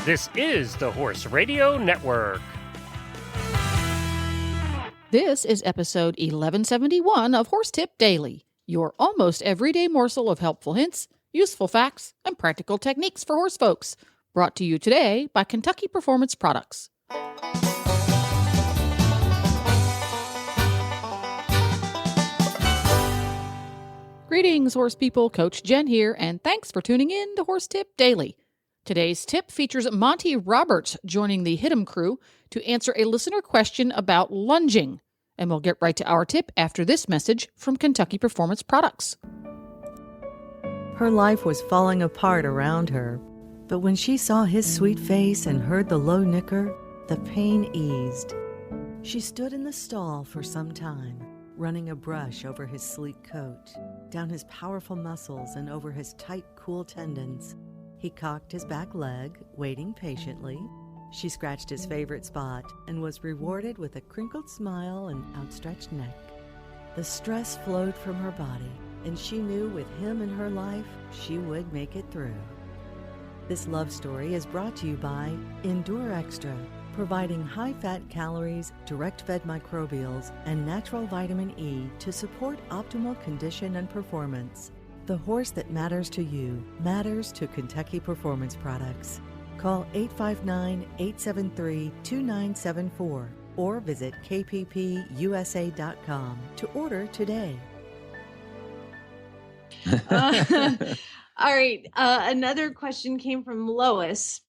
This is the Horse Radio Network. This is episode 1171 of Horse Tip Daily, your almost everyday morsel of helpful hints, useful facts, and practical techniques for horse folks. Brought to you today by Kentucky Performance Products. Greetings, horse people. Coach Jen here, and thanks for tuning in to Horse Tip Daily. Today's tip features Monty Roberts joining the Hit 'em crew to answer a listener question about lunging. And we'll get right to our tip after this message from Kentucky Performance Products. Her life was falling apart around her, but when she saw his sweet face and heard the low nicker, the pain eased. She stood in the stall for some time, running a brush over his sleek coat, down his powerful muscles and over his tight, cool tendons. He cocked his back leg, waiting patiently. She scratched his favorite spot and was rewarded with a crinkled smile and outstretched neck. The stress flowed from her body, and she knew with him in her life, she would make it through. This love story is brought to you by Endure Extra, providing high-fat calories, direct-fed microbials, and natural vitamin E to support optimal condition and performance. The horse that matters to you matters to Kentucky Performance Products. Call 859-873-2974 or visit kppusa.com to order today. All right. Another question came from Lois.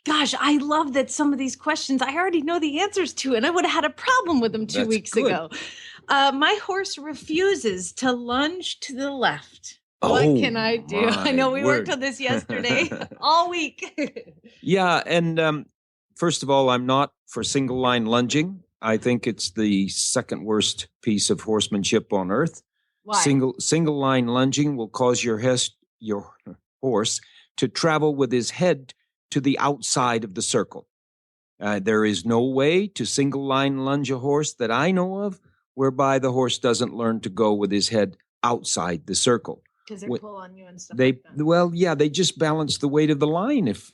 Gosh, I love that some of these questions I already know the answers to, and I would have had a problem with them two weeks ago. My horse refuses to lunge to the left. What can I do? I know we worked on this yesterday all week. Yeah, and first of all, I'm not for single line lunging. I think it's the second worst piece of horsemanship on earth. Why? Single line lunging will cause your horse to travel with his head to the outside of the circle. There is no way to single line lunge a horse that I know of whereby the horse doesn't learn to go with his head outside the circle. Because they pull on you and stuff like that. Well, yeah, they just balance the weight of the line, if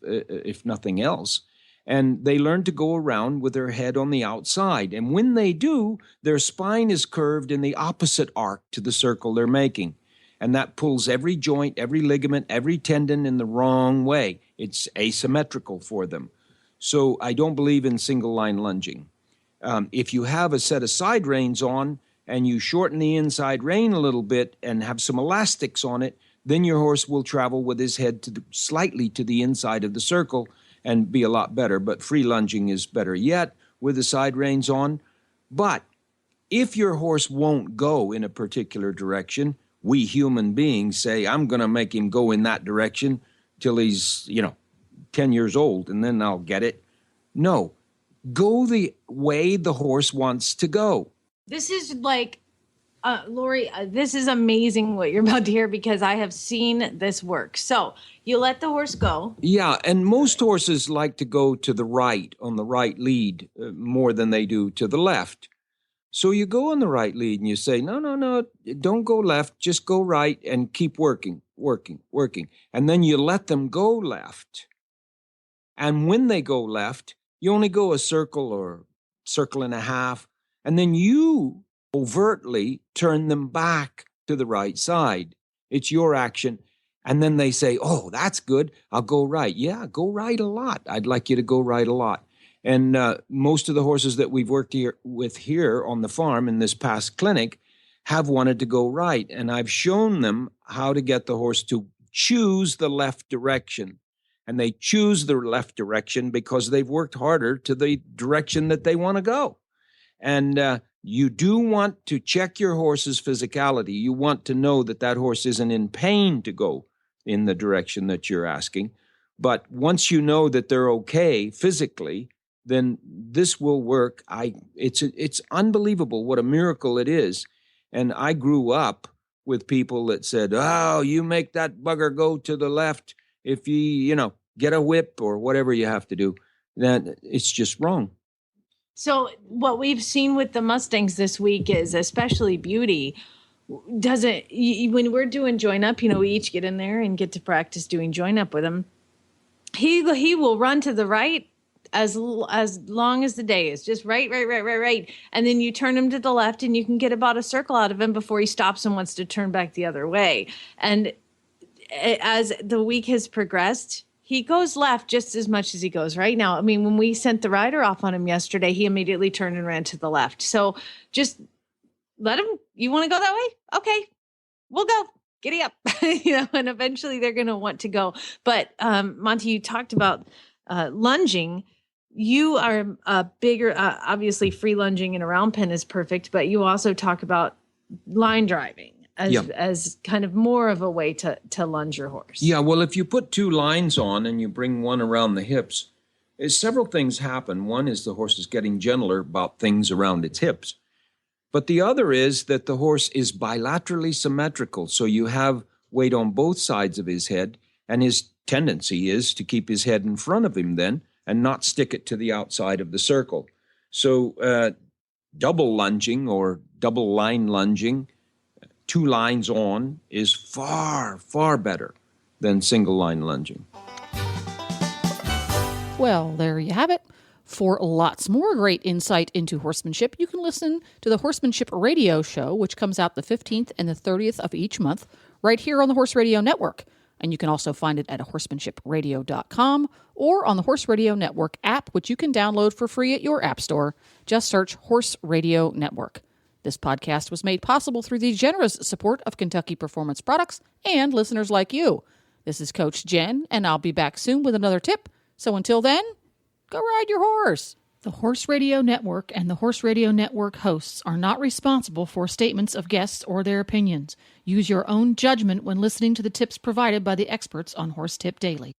nothing else. And they learn to go around with their head on the outside. And when they do, their spine is curved in the opposite arc to the circle they're making. And that pulls every joint, every ligament, every tendon in the wrong way. It's asymmetrical for them. So I don't believe in single line lunging. If you have a set of side reins on and you shorten the inside rein a little bit and have some elastics on it, then your horse will travel with his head slightly to the inside of the circle and be a lot better. But free lunging is better yet with the side reins on. But if your horse won't go in a particular direction, we human beings say, I'm going to make him go in that direction till he's, 10 years old, and then I'll get it. No. Go the way the horse wants to go. This is like, Lori, this is amazing what you're about to hear because I have seen this work. So you let the horse go. Yeah, and most horses like to go to the right, on the right lead, more than they do to the left. So you go on the right lead and you say, no, don't go left, just go right and keep working. And then you let them go left. And when they go left, you only go a circle or circle and a half, and then you overtly turn them back to the right side. It's your action. And then they say, oh, that's good. I'll go right. Yeah, go right a lot. I'd like you to go right a lot. And most of the horses that we've worked with here on the farm in this past clinic have wanted to go right. And I've shown them how to get the horse to choose the left direction. And they choose the left direction because they've worked harder to the direction that they want to go. And you do want to check your horse's physicality. You want to know that that horse isn't in pain to go in the direction that you're asking. But once you know that they're okay physically, then this will work. It's unbelievable what a miracle it is. And I grew up with people that said, oh, you make that bugger go to the left. If you get a whip or whatever you have to do, then it's just wrong. So what we've seen with the Mustangs this week is, especially Beauty, when we're doing join up, we each get in there and get to practice doing join up with them. he will run to the right as long as the day is, just right. And then you turn him to the left and you can get about a circle out of him before he stops and wants to turn back the other way. And as the week has progressed, he goes left just as much as he goes right now. I mean, when we sent the rider off on him yesterday, he immediately turned and ran to the left. So just let him, you want to go that way? Okay, we'll go. Giddy up. And eventually they're going to want to go. But Monty, you talked about lunging. You are a bigger, obviously free lunging and a round pen is perfect, but you also talk about line driving as kind of more of a way to lunge your horse. Yeah, well, if you put 2 lines on and you bring one around the hips, several things happen. One is the horse is getting gentler about things around its hips. But the other is that the horse is bilaterally symmetrical, so you have weight on both sides of his head, and his tendency is to keep his head in front of him then and not stick it to the outside of the circle. So double lunging or double line lunging, 2 lines on, is far, far better than single line lunging. Well, there you have it. For lots more great insight into horsemanship, you can listen to the Horsemanship Radio Show, which comes out the 15th and the 30th of each month, right here on the Horse Radio Network. And you can also find it at horsemanshipradio.com or on the Horse Radio Network app, which you can download for free at your app store. Just search Horse Radio Network. This podcast was made possible through the generous support of Kentucky Performance Products and listeners like you. This is Coach Jen, and I'll be back soon with another tip. So until then, go ride your horse. The Horse Radio Network and the Horse Radio Network hosts are not responsible for statements of guests or their opinions. Use your own judgment when listening to the tips provided by the experts on Horse Tip Daily.